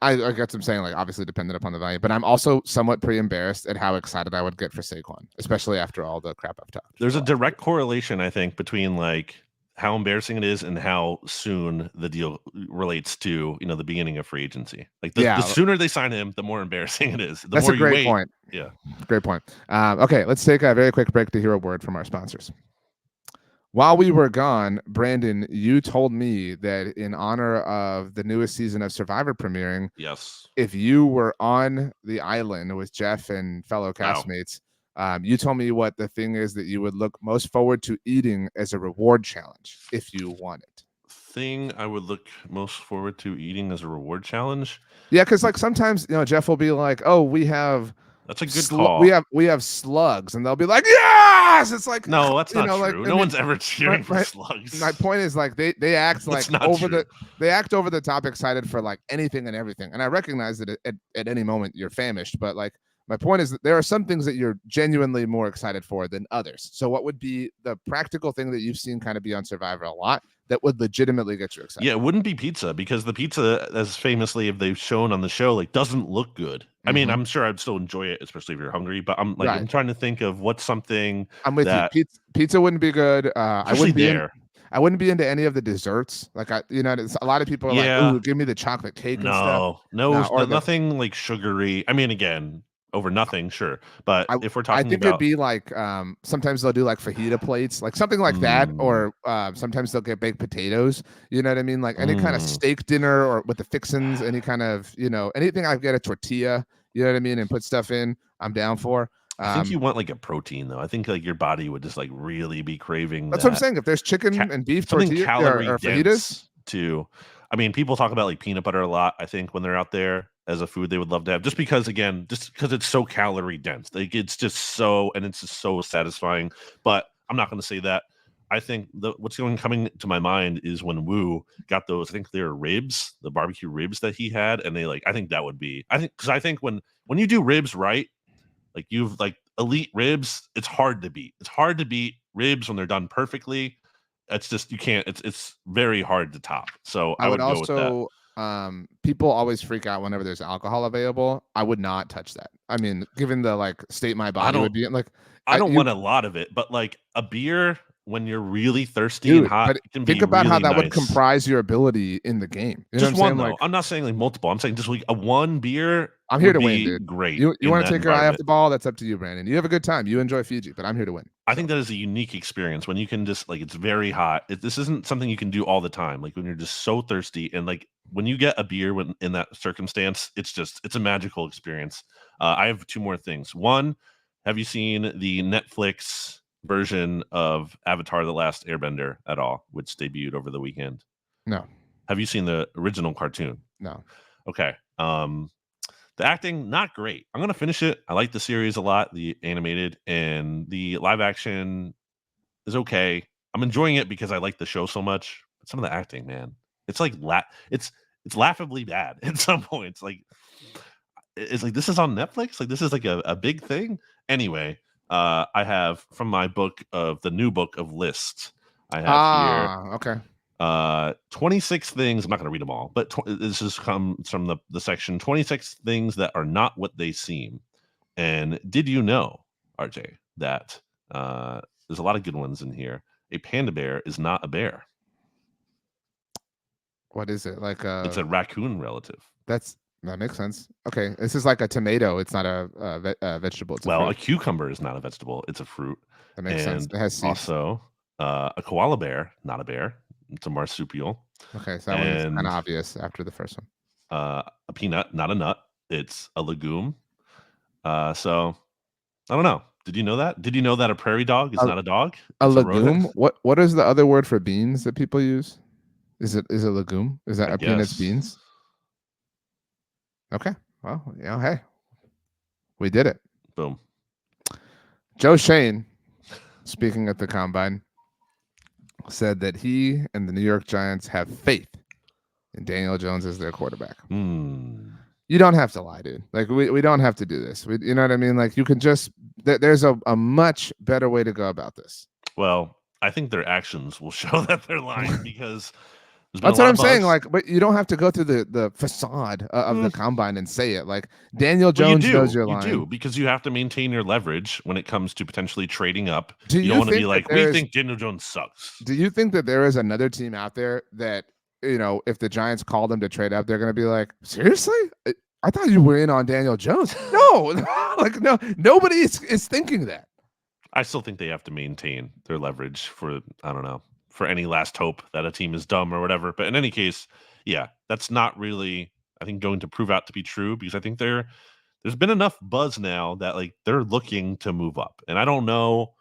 I guess I'm saying, like, obviously dependent upon the value, but I'm also somewhat pretty embarrassed at how excited I would get for Saquon, especially after all the crap I've talked. There's a direct correlation, I think, between like how embarrassing it is and how soon the deal relates to, the beginning of free agency. Like the sooner they sign him, the more embarrassing it is. That's a great point. Yeah. Great point. Okay, let's take a very quick break to hear a word from our sponsors. While we were gone, Brandon, you told me that in honor of the newest season of Survivor premiering, yes, if you were on the island with Jeff and fellow castmates, you told me what the thing is that you would look most forward to eating as a reward challenge if you won it. Thing I would look most forward to eating as a reward challenge? Yeah, because like sometimes Jeff will be like, "Oh, we have." That's a good call. We have slugs, and they'll be like, "Yes!" It's like, no, that's not true. Like, no one's ever cheering for slugs. My point is, like, they act like they act over the top excited for like anything and everything, and I recognize that at any moment you're famished, but like my point is that there are some things that you're genuinely more excited for than others. So what would be the practical thing that you've seen kind of be on Survivor a lot that would legitimately get you excited? Yeah, it wouldn't be pizza, because the pizza, as famously if they've shown on the show, like doesn't look good. I mean, I'm sure I'd still enjoy it, especially if you're hungry. But I'm like, I'm trying to think of what's something. I'm with you. Pizza wouldn't be good. I wouldn't be into any of the desserts. Like a lot of people are like, "Ooh, give me the chocolate cake and stuff." No, nothing like sugary. I mean, again, over nothing, sure. But if we're talking, I think it'd be like sometimes they'll do like fajita plates, like something like that, or sometimes they'll get baked potatoes. You know what I mean? Like any kind of steak dinner, or with the fixins, any kind of anything. I get a tortilla. You know what I mean, and put stuff in. I'm down for. I think you want like a protein though. I think like your body would just like really be craving. That's what I'm saying. If there's chicken and beef tortilla or fajitas too. I mean, people talk about like peanut butter a lot, I think, when they're out there as a food they would love to have, just because it's so calorie dense. Like it's just so satisfying. But I'm not going to say that. I think what's coming to my mind is when Wu got those, I think they're ribs, the barbecue ribs that he had. And I think that would be, because I think when you do ribs right, like you've like elite ribs, it's hard to beat. It's hard to beat ribs when they're done perfectly. It's just, you can't, it's very hard to top. So I would go with that. People always freak out whenever there's alcohol available. I would not touch that. I mean, given the like state my body would be in, like, I don't want a lot of it, but like a beer when you're really thirsty and hot, but think about how that would comprise your ability in the game. Just one though. Like, I'm not saying like multiple. I'm saying just like a one beer. I'm here to win, dude. Great. You want to take your eye off the ball? That's up to you, Brandon. You have a good time. You enjoy Fiji, but I'm here to win. I think that is a unique experience when you can just like, it's very hot. This isn't something you can do all the time. Like when you're just so thirsty, and like when you get a beer when in that circumstance, it's a magical experience. I have two more things. One, have you seen the Netflix version of Avatar: The Last Airbender at all, which debuted over the weekend? No. Have you seen the original cartoon? No. Okay. The acting, not great. I'm gonna finish it. I like the series a lot, the animated, and the live action is okay. I'm enjoying it because I like the show so much. But some of the acting, man, it's like it's laughably bad at some points. Like it's like, this is on Netflix. Like this is like a big thing. Anyway, I have from my book of the new book of lists. I have here. Okay. 26 things. I'm not going to read them all, but this is comes from the section 26 things that are not what they seem. And did you know, RJ, that there's a lot of good ones in here. A panda bear is not a bear. What is it? Like it's a raccoon relative. That makes sense. Okay, this is like a tomato. It's not a vegetable. It's a cucumber is not a vegetable. It's a fruit. That makes sense. It has seeds. Also, a koala bear, not a bear. It's a marsupial. Okay, so that one's kind of obvious after the first one. A peanut, not a nut. It's a legume. So I don't know. Did you know that? Did you know that a prairie dog is not a dog? A legume? What is the other word for beans that people use? Is it legume? Is that peanuts beans? Okay. Well, hey, we did it. Boom. Joe Shane, speaking at the combine, said that he and the New York Giants have faith in Daniel Jones as their quarterback. You don't have to lie, dude. Like we don't have to do this. You know what I mean? Like you can just there's a much better way to go about this. Well, I think their actions will show that they're lying because that's what I'm saying. Like, but you don't have to go through the facade of the combine and say it. Like Daniel Jones knows you're lying. You do because you have to maintain your leverage when it comes to potentially trading up. You don't want to be like, we think Daniel Jones sucks. Do you think that there is another team out there that, if the Giants call them to trade up, they're going to be like, seriously? I thought you were in on Daniel Jones. No, like no, nobody is thinking that. I still think they have to maintain their leverage for, I don't know, for any last hope that a team is dumb or whatever. But in any case, yeah, that's not really, I think, going to prove out to be true because I think there's been enough buzz now that like they're looking to move up. And I don't know,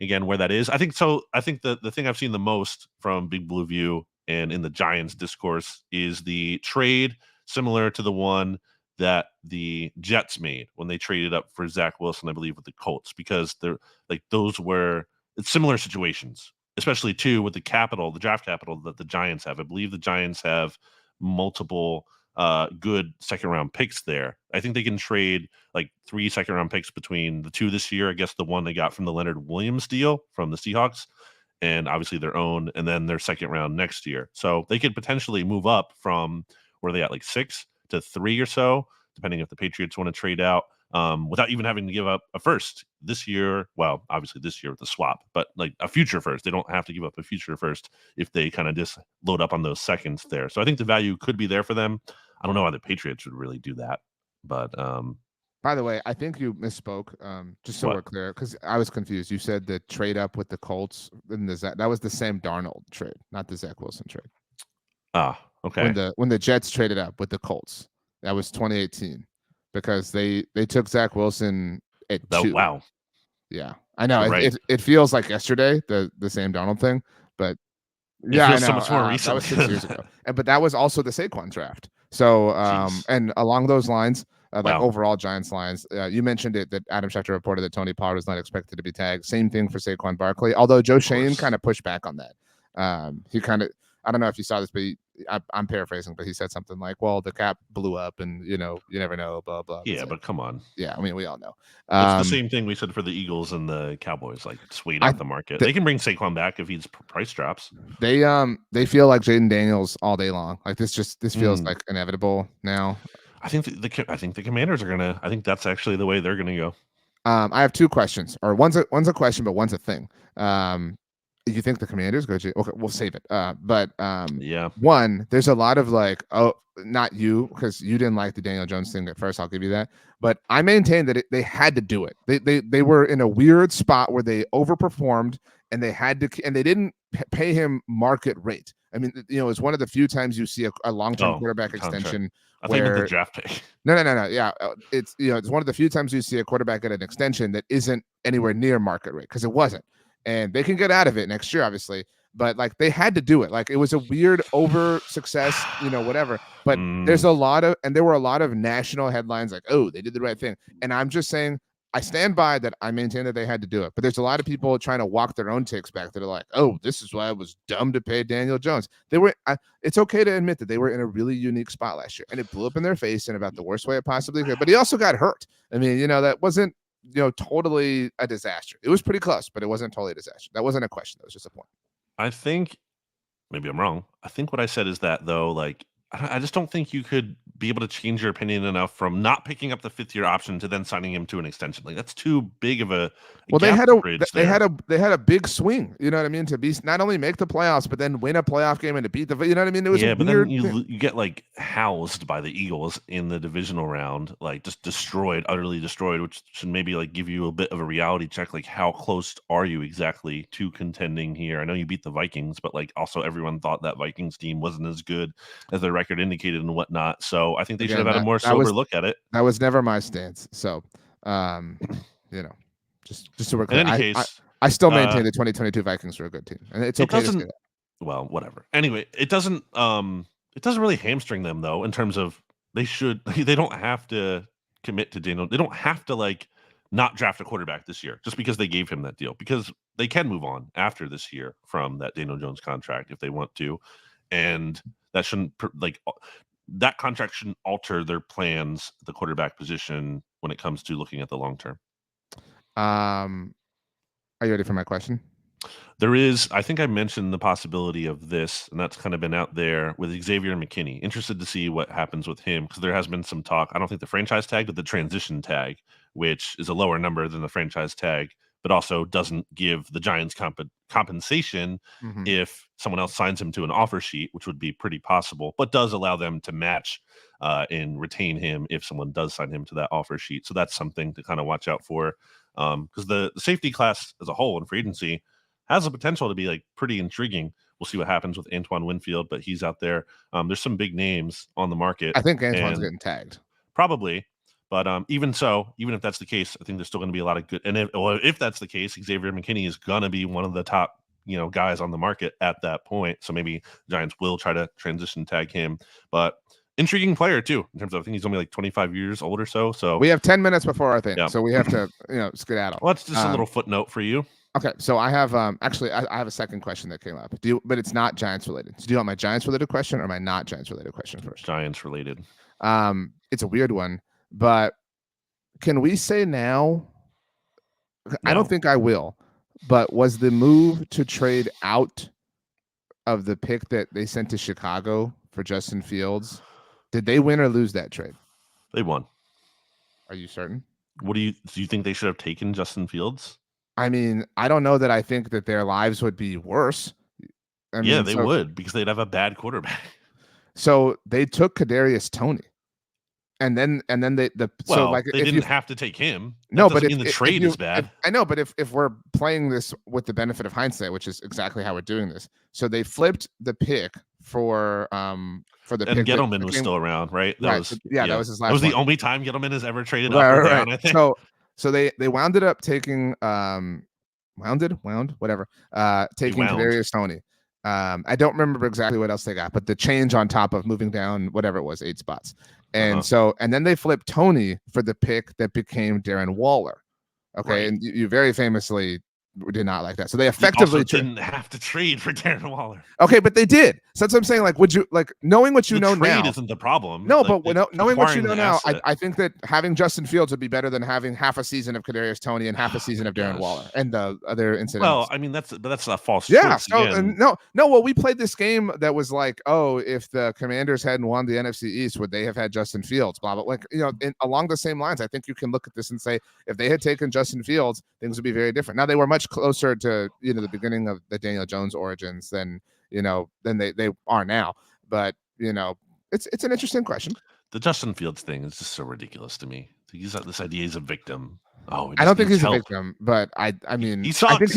again, where that is. I think the thing I've seen the most from Big Blue View and in the Giants discourse is the trade similar to the one that the Jets made when they traded up for Zach Wilson, I believe, with the Colts, because they're like those were similar situations, especially too with the draft capital that the Giants have. I believe the Giants have multiple good second round picks there. I think they can trade like 3 second round picks between the 2 this year. I guess the one they got from the Leonard Williams deal from the Seahawks, and obviously their own, and then their second round next year. So they could potentially move up from where they at, like 6 to 3 or so, depending if the Patriots want to trade out, without even having to give up a first this year. Well, obviously this year with the swap, but like a future first. They don't have to give up a future first if they kind of just load up on those seconds there. So I think the value could be there for them. I don't know how the Patriots would really do that, but by the way, I think you misspoke. Just so we're clear, because I was confused. You said the trade up with the Colts, and that was the Sam Darnold trade, not the Zach Wilson trade. Okay. When the Jets traded up with the Colts, that was 2018, because they took Zach Wilson at 2. Wow. Yeah, I know. It feels like yesterday, the Sam Darnold thing, but yeah, I know. So much more recent. That was 6 years ago, but that was also the Saquon draft. So, and along those lines, overall Giants lines, you mentioned it that Adam Schefter reported that Tony Pollard was not expected to be tagged. Same thing for Saquon Barkley. Although Joe Shane kind of pushed back on that. He kind of, I don't know if you saw this, but I'm paraphrasing, but he said something like, well, the cap blew up and, you never know, blah, blah. Yeah, but come on. Yeah, I mean, we all know. It's the same thing we said for the Eagles and the Cowboys, like just wait out the market. They can bring Saquon back if he's price drops. They feel like Jaden Daniels all day long. Like this feels like inevitable now. I think the Commanders are gonna. I think that's actually the way they're gonna go. I have 2 questions, or one's a question, but one's a thing. You think the Commanders go to? Okay, we'll save it. But yeah. One, there's a lot of like, oh, not you, because you didn't like the Daniel Jones thing at first. I'll give you that. But I maintain that they had to do it. They were in a weird spot where they overperformed, and they had to, and they didn't pay him market rate. I mean, it's one of the few times you see a long-term quarterback extension. I think with the draft pick. No. Yeah, it's it's one of the few times you see a quarterback get an extension that isn't anywhere near market rate, because it wasn't. And they can get out of it next year, obviously. But like they had to do it. Like it was a weird over success, whatever. But there were a lot of national headlines like, oh, they did the right thing. And I'm just saying, I stand by that. I maintain that they had to do it. But there's a lot of people trying to walk their own takes back that are like, oh, this is why it was dumb to pay Daniel Jones. It's okay to admit that they were in a really unique spot last year, and it blew up in their face in about the worst way it possibly could. But he also got hurt. I mean, that wasn't totally a disaster. It was pretty close, but it wasn't totally a disaster. That wasn't a question. That was just a point. I think, maybe I'm wrong. I think what I said is that, though, like, I just don't think you could be able to change your opinion enough from not picking up the 5th-year option to then signing him to an extension. Like, that's too big of a they had a big swing. You know what I mean? To be not only make the playoffs, but then win a playoff game and to beat the. You know what I mean? It was but then you get like housed by the Eagles in the divisional round, like just destroyed, utterly destroyed, which should maybe like give you a bit of a reality check. Like, how close are you exactly to contending here? I know you beat the Vikings, but like also everyone thought that Vikings team wasn't as good as their record indicated and whatnot. So I think they should have had a more sober look at it. That was never my stance. So, just so we're clear. In any case, I still maintain the 2022 Vikings are a good team, and it's okay to say that. Well, whatever. Anyway, it doesn't really hamstring them though, in terms of they don't have to commit to Daniel. They don't have to like not draft a quarterback this year just because they gave him that deal, because they can move on after this year from that Daniel Jones contract if they want to. And that shouldn't that contract shouldn't alter their plans, the quarterback position, when it comes to looking at the long term. Are you ready for my question? There is, I think I mentioned the possibility of this, and that's kind of been out there with Xavier McKinney. Interested to see what happens with him, because there has been some talk. I don't think the franchise tag, but the transition tag, which is a lower number than the franchise tag, but also doesn't give the Giants compensation if someone else signs him to an offer sheet, which would be pretty possible, but does allow them to match and retain him if someone does sign him to that offer sheet. So that's something to kind of watch out for, because the safety class as a whole in free agency has the potential to be like pretty intriguing. We'll see what happens with Antoine Winfield, but he's out there. There's some big names on the market. I think Antoine's getting tagged. Probably. But even if that's the case, I think there's still going to be a lot of good. And if that's the case, Xavier McKinney is going to be one of the top, guys on the market at that point. So maybe Giants will try to transition tag him. But intriguing player too, in terms of, I think he's only like 25 years old or so. So we have 10 minutes before our thing, so we have to skedaddle. Well, that's just a little footnote for you. Okay, so I have actually I have a second question that came up. But it's not Giants related. So do you want my Giants related question or my not Giants related question first? Giants related. It's a weird one, but can we say now? No. I don't think I will. But was the move to trade out of the pick that they sent to Chicago for Justin Fields? Did they win or lose that trade? They won. Are you certain? Do you think they should have taken Justin Fields? I mean, I don't know that I think that their lives would be worse. They would, because they'd have a bad quarterback. So they took Kadarius Toney. And then they didn't have to take him. No, but the trade is bad. I know, but if we're playing this with the benefit of hindsight, which is exactly how we're doing this, so they flipped the pick for the pick. And Gettleman was still around, right? That was his last. That was the only time Gettleman has ever traded up or down, I think. So they wound up taking taking Kadarius Toney. I don't remember exactly what else they got, but the change on top of moving down whatever it was 8 spots. And and then they flipped Toney for the pick that became Darren Waller. Okay. Right. And you very famously did not like that. So they effectively didn't have to trade for Darren Waller. Okay, but they did. So that's what I'm saying. Like, would you knowing what you know now? Trade isn't the problem. No, but knowing what you know now, I think that having Justin Fields would be better than having half a season of Kadarius Toney and half a season of Darren Waller and the other incidents. Well, I mean that's a false. Yeah. So no. Well, we played this game that was like, oh, if the Commanders hadn't won the NFC East, would they have had Justin Fields? Blah blah. Along the same lines, I think you can look at this and say, if they had taken Justin Fields, things would be very different. Now they were much closer to the beginning of the Daniel Jones origins than they are now. But it's an interesting question. The Justin Fields thing is just so ridiculous to me. This idea he's a victim. Oh, I don't think he's a victim, but I mean, he sucks. I think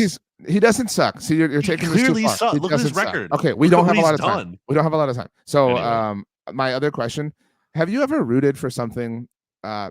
he doesn't suck. So you're taking this too far. Sucks. Look at his record. Okay, we don't have a lot of time. We don't have a lot of time. So anyway. My other question: have you ever rooted for something?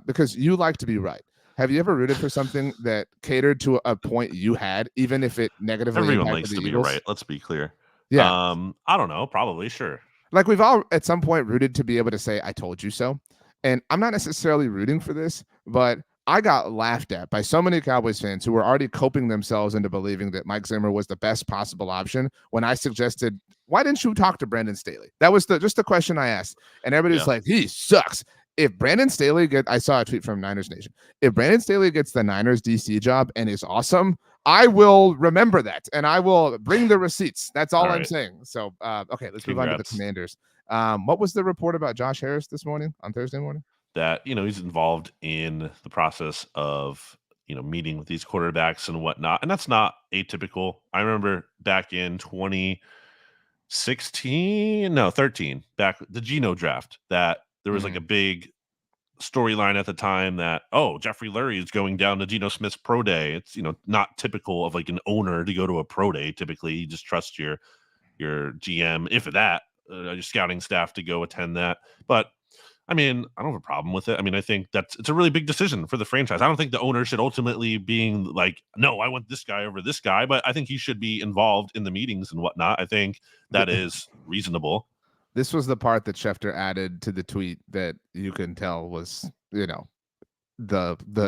Because you like to be right. Have you ever rooted for something that catered to a point you had, even if it negatively Everyone impacted likes the to Eagles? Be right. Let's be clear. Yeah. I don't know. Probably. Sure. Like we've all at some point rooted to be able to say, I told you so. And I'm not necessarily rooting for this, but I got laughed at by so many Cowboys fans who were already coping themselves into believing that Mike Zimmer was the best possible option when I suggested, why didn't you talk to Brandon Staley? That was just the question I asked. And everybody's like, he sucks. if Brandon Staley I saw a tweet from Niners Nation. If Brandon Staley gets the Niners DC job and is awesome, I will remember that and I will bring the receipts. That's all I'm saying. So, okay, let's move on to the Commanders. What was the report about Josh Harris this morning on Thursday morning? That, he's involved in the process of, meeting with these quarterbacks and whatnot. And that's not atypical. I remember back in 13, back the Geno draft, that there was like a big storyline at the time that, Jeffrey Lurie is going down to Geno Smith's pro day. It's, not typical of like an owner to go to a pro day. Typically, you just trust your GM, if that, your scouting staff to go attend that. But I mean, I don't have a problem with it. I mean, I think it's a really big decision for the franchise. I don't think the owner should ultimately being like, no, I want this guy over this guy, but I think he should be involved in the meetings and whatnot. I think that is reasonable. This was the part that Schefter added to the tweet that you can tell was, the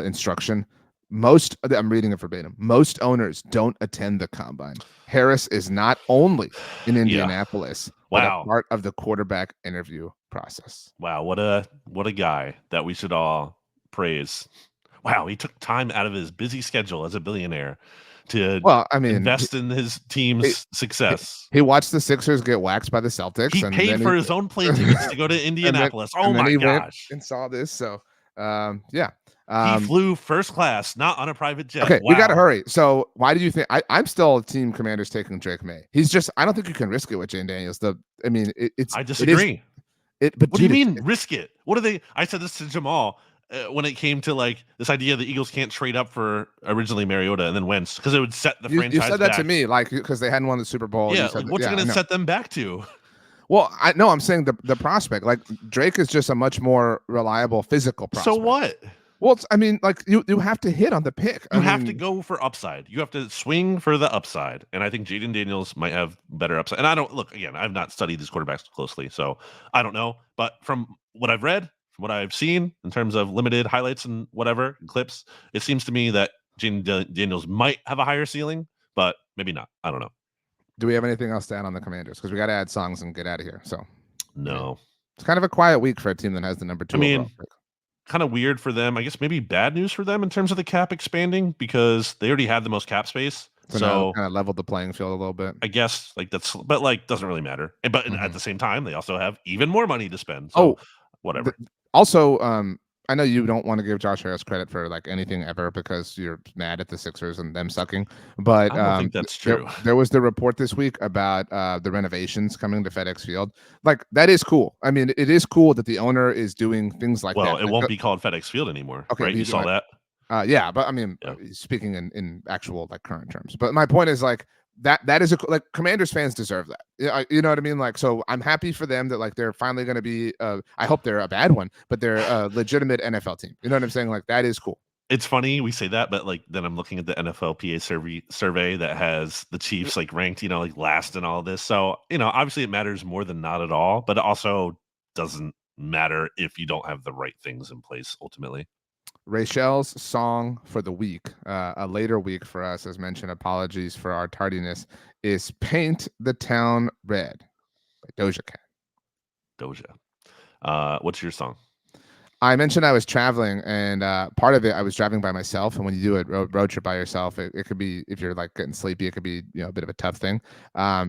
instruction. I'm reading it verbatim. Most owners don't attend the combine. Harris is not only in Indianapolis, but a part of the quarterback interview process. Wow, what a guy that we should all praise. Wow, he took time out of his busy schedule as a billionaire to invest in his team's success. He watched the Sixers get waxed by the Celtics. He paid for his own plane tickets to go to Indianapolis. And then he went and saw this. So, he flew first class, not on a private jet. Okay, we got to hurry. So why do you think I'm still team Commanders taking Drake May? He's just, I don't think you can risk it with Jane Daniels. I disagree. But what do you mean risk it? What are they? I said this to Jamal when it came to like this idea the Eagles can't trade up for originally Mariota and then Wentz because it would set the franchise. You said that back. to me, like because they hadn't won the Super Bowl. Yeah, like, what's it going to set them back to? Well, I'm saying the prospect. Like Drake is just a much more reliable physical prospect. So what? Well, you have to hit on the pick. You have to go for upside. You have to swing for the upside. And I think Jaden Daniels might have better upside. And I've not studied these quarterbacks closely, so I don't know. But from what I've read, from what I've seen in terms of limited highlights and whatever clips, it seems to me that Jaden Daniels might have a higher ceiling, but maybe not. I don't know. Do we have anything else to add on the Commanders? Because we got to add songs and get out of here. So no. It's kind of a quiet week for a team that has the number 2 overall pick. Kind of weird for them. I guess maybe bad news for them in terms of the cap expanding because they already had the most cap space. So kind of leveled the playing field a little bit. I guess doesn't really matter. But at the same time, they also have even more money to spend. So whatever. Also, I know you don't want to give Josh Harris credit for like anything ever because you're mad at the Sixers and them sucking. But I don't think that's true. There was the report this week about the renovations coming to FedEx Field. Like that is cool. I mean, it is cool that the owner is doing things like that. Well, it won't be called FedEx Field anymore. Okay, right? You saw that? Yeah, but I mean, speaking in actual like current terms. But my point is like that is like Commanders fans deserve that. You know what I mean? Like, so I'm happy for them that like they're finally going to be. I hope they're a bad one, but they're a legitimate NFL team. You know what I'm saying? Like that is cool. It's funny we say that, but like then I'm looking at the NFLPA survey that has the Chiefs like ranked, like last in all of this. So obviously it matters more than not at all, but it also doesn't matter if you don't have the right things in place ultimately. Rachel's song for the week, a later week for us, as mentioned, apologies for our tardiness, is Paint the Town Red by Doja Cat. Doja. What's your song? I mentioned I was traveling, and part of it I was driving by myself. And when you do a road trip by yourself, it could be, if you're like getting sleepy, it could be a bit of a tough thing.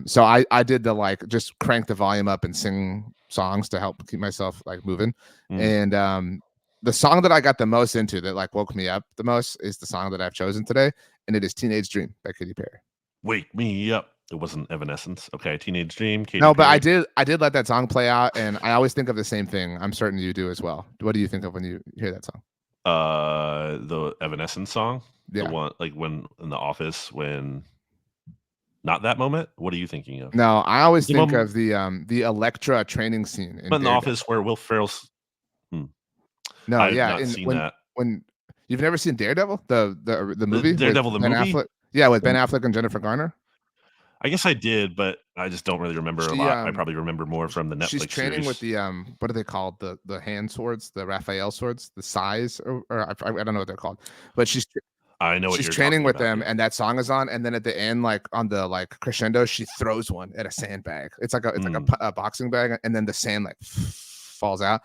So I did the like just crank the volume up and sing songs to help keep myself like moving. And the song that I got the most into that like woke me up the most is the song that I've chosen today, and it is "Teenage Dream" by Katy Perry. Wake me up. It wasn't Evanescence. Okay, Teenage Dream. Katy no, but Perry. I did let that song play out, and I always think of the same thing. I'm certain you do as well. What do you think of when you hear that song? The Evanescence song. Yeah. The one like when in the office when. Not that moment. What are you thinking of? No, I always think of the Elektra training scene in the office where Will Ferrell's. No, I've not seen that. When you've never seen Daredevil, the movie, Daredevil the movie, Affleck? Yeah, with Ben Affleck and Jennifer Garner. I guess I did, but I just don't really remember a lot. I probably remember more from the Netflix. She's training series. with the what are they called? The hand swords, the Raphael swords, the size, or I don't know what they're called, but she's. I know what she's training with them, and that song is on, and then at the end, like on the like crescendo, she throws one at a sandbag. It's like a boxing bag, and then the sand like falls out.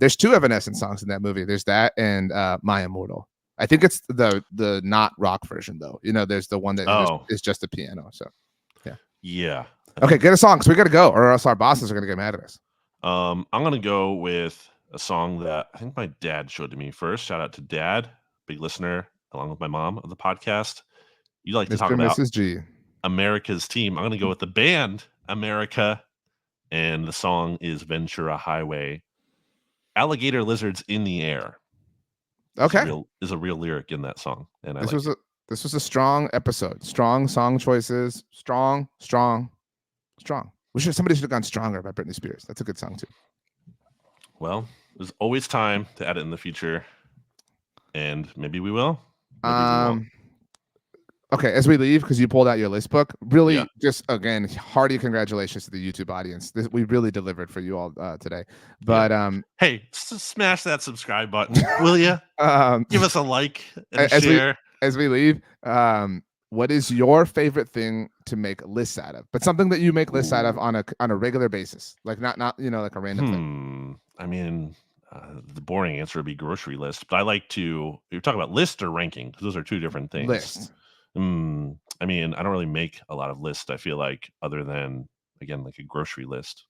There's 2 Evanescence songs in that movie. There's that and My Immortal. I think it's the not rock version though. There's the one that is just a piano. So yeah. Okay, get a song. So we got to go, or else our bosses are gonna get mad at us. I'm gonna go with a song that I think my dad showed to me first. Shout out to Dad, big listener, along with my mom of the podcast. You like to talk about Mrs. G. America's Team. I'm gonna go with the band America, and the song is Ventura Highway. Alligator lizards in the air. Okay, is a real lyric in that song, and this was a strong episode. Strong song choices. Strong. Somebody should have gone Stronger by Britney Spears. That's a good song too. Well, there's always time to add it in the future, and maybe we will. Maybe we won't. Okay, as we leave, because you pulled out your list book, really, just again, hearty congratulations to the YouTube audience. We really delivered for you all today. But hey, smash that subscribe button, will you? Give us a like and a share. As we leave, what is your favorite thing to make lists out of? But something that you make lists out of on a regular basis, like not like a random thing. I mean, the boring answer would be grocery list, but I like to. You're talking about list or ranking? Because those are 2 different things. List. I mean, I don't really make a lot of lists. I feel like, other than again, like a grocery list.